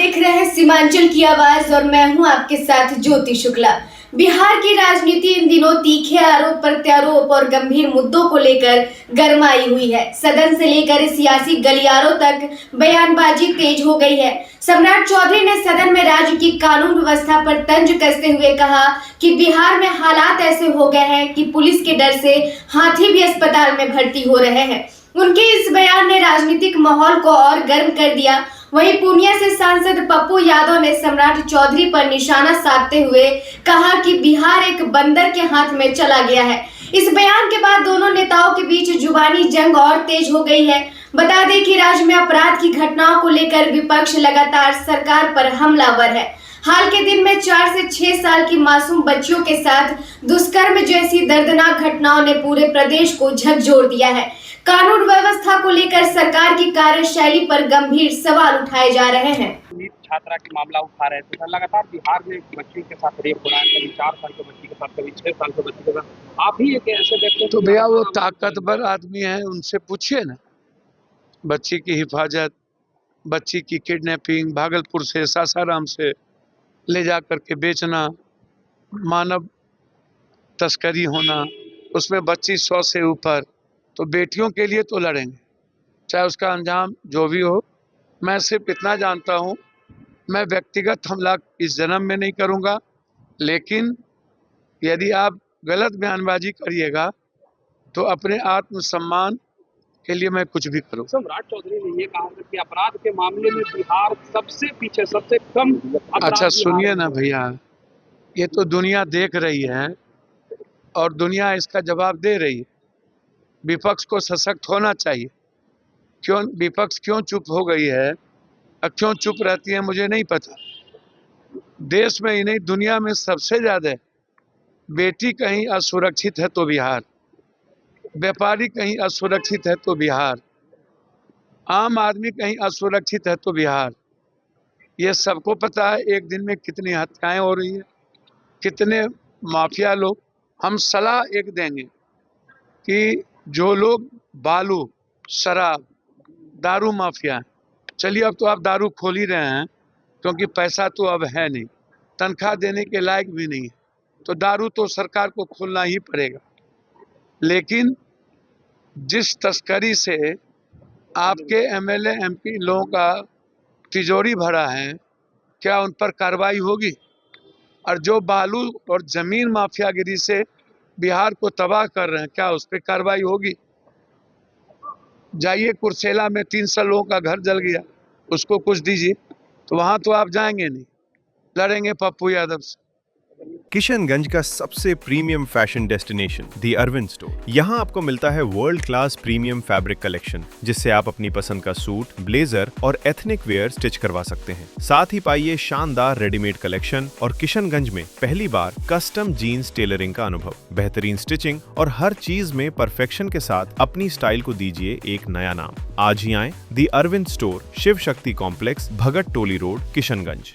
देख रहे हैं सीमांचल की आवाज और मैं हूं आपके साथ ज्योति शुक्ला। बिहार की राजनीति इन दिनों तीखे आरोप प्रत्यारोप और गंभीर मुद्दों को लेकर गरमाई हुई है। सदन से लेकर सियासी गलियारों तक बयानबाजी तेज हो गई है। सम्राट चौधरी ने सदन में राज्य की कानून व्यवस्था पर तंज कसते हुए कहा कि बिहार में हालात ऐसे हो गए हैं कि पुलिस के डर से हाथी भी अस्पताल में भर्ती हो रहे हैं। उनके इस बयान ने राजनीतिक माहौल को और गर्म कर दिया। वहीं पूर्णिया से सांसद पप्पू यादव ने सम्राट चौधरी पर निशाना साधते हुए कहा कि बिहार एक बंदर के हाथ में चला गया है। इस बयान के बाद दोनों नेताओं के बीच जुबानी जंग और तेज हो गई है। बता दें कि राज्य में अपराध की घटनाओं को लेकर विपक्ष लगातार सरकार पर हमलावर है। हाल के दिन में 4 से 6 साल की मासूम बच्चियों के साथ दुष्कर्म जैसी दर्दनाक घटनाओं ने पूरे प्रदेश को झकझोर दिया है। कानून व्यवस्था को लेकर सरकार की कार्यशैली पर गंभीर सवाल उठाए जा रहे हैं। नीट छात्रा की मामला उठा रहे थे, लगातार बिहार में बच्ची के साथ रेप हो रहा है, कभी 4 साल के बच्ची के साथ, कभी 6 साल के बच्ची के साथ। आप ही एक ऐसे व्यक्ति तो भैया वो ताकतवर आदमी है, उनसे पूछिए ना। बच्ची की हिफाजत, बच्ची की किडनैपिंग, भागलपुर से सासाराम से ले जा करके बेचना, मानव तस्करी होना, उसमें बच्ची 100 से ऊपर, तो बेटियों के लिए तो लड़ेंगे, चाहे उसका अंजाम जो भी हो। मैं सिर्फ इतना जानता हूँ, मैं व्यक्तिगत हमला इस जन्म में नहीं करूँगा, लेकिन यदि आप गलत बयानबाजी करिएगा तो अपने आत्मसम्मान के लिए मैं कुछ भी करूँ। सम्राट चौधरी ने ये कहा कि अपराध के मामले में बिहार सबसे पीछे, सबसे कम अपराध। अच्छा सुनिए ना भैया, ये तो दुनिया देख रही है और दुनिया इसका जवाब दे रही है। विपक्ष को सशक्त होना चाहिए। क्यों विपक्ष क्यों चुप हो गई है और क्यों चुप रहती है मुझे नहीं पता। देश में ही नहीं, दुनिया में सबसे ज्यादा बेटी कहीं असुरक्षित है तो बिहार, व्यापारी कहीं असुरक्षित है तो बिहार, आम आदमी कहीं असुरक्षित है तो बिहार। ये सबको पता है एक दिन में कितनी हत्याएं हो रही है, कितने माफिया लोग। हम सलाह एक देंगे कि जो लोग बालू, शराब, दारू माफिया, चलिए अब तो आप दारू खोल ही रहे हैं क्योंकि पैसा तो अब है नहीं, तनख्वाह देने के लायक भी नहीं है, तो दारू तो सरकार को खोलना ही पड़ेगा। लेकिन जिस तस्करी से आपके एमएलए एमपी लोगों का तिजोरी भरा है, क्या उन पर कार्रवाई होगी? और जो बालू और जमीन माफियागिरी से बिहार को तबाह कर रहे हैं, क्या उस पर कार्रवाई होगी? जाइए कुर्सेला में 300 लोगों का घर जल गया, उसको कुछ दीजिए, तो वहां तो आप जाएंगे नहीं, लड़ेंगे पप्पू यादव से। किशनगंज का सबसे प्रीमियम फैशन डेस्टिनेशन दी अरविंद स्टोर। यहाँ आपको मिलता है world class premium fabric collection, जिससे आप अपनी पसंद का सूट, ब्लेजर और एथनिक वेयर स्टिच करवा सकते हैं। साथ ही पाइए शानदार रेडीमेड कलेक्शन और किशनगंज में पहली बार कस्टम जीन्स टेलरिंग का अनुभव। बेहतरीन स्टिचिंग और हर चीज में परफेक्शन के साथ अपनी स्टाइल को दीजिए एक नया नाम। आज ही आए दी अरविंद स्टोर, शिव शक्ति कॉम्प्लेक्स, भगत टोली रोड, किशनगंज।